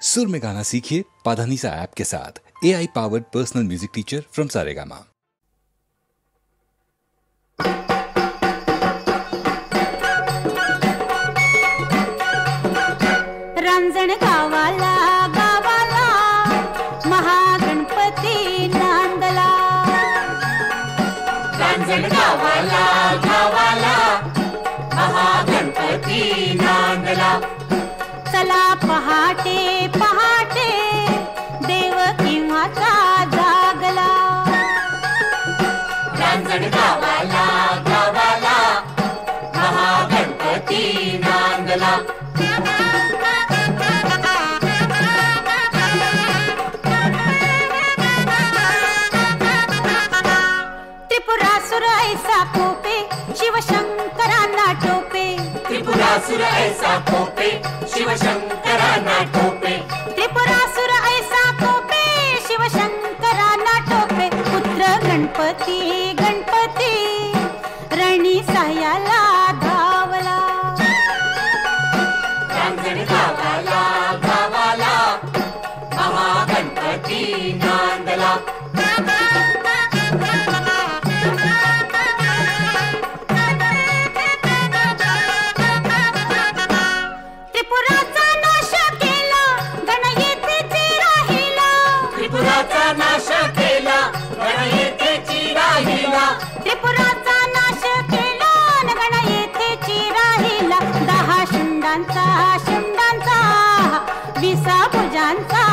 सुर में गाना सीखिए पाधानीसा ऐप के साथ। AI powered personal music teacher from Saregama. रांजण गावाला गावाला महागणपती नांदला। रांजण गावाला गावाला महागणपती नांदला। चला पहाटे पहाटे देव केव्हाचा जागला। रांजण गावाला गावाला महागणपती नांदला। त्रिपुरासुर ऐसा कोपे शिवशंकरांना टोपे। त्रिपुरासुर ऐसा कोपे शिवशंकरांना टोपे। त्रिपुरासुर ऐसा कोपे शिवशंकरांना टोपे। पुत्र गणपती गणपती रणी साह्याला धावला। रांजण गावाला गावाला महागणपती नांदला। त्रिपुराचा नाश केला गण येथेची राहिला। त्रिपुराचा नाश केला गण येथेची राहिला। त्रिपुराचा नाश केला गण येथेची राहिला। 10 शुंडांचा 20 भुजांचा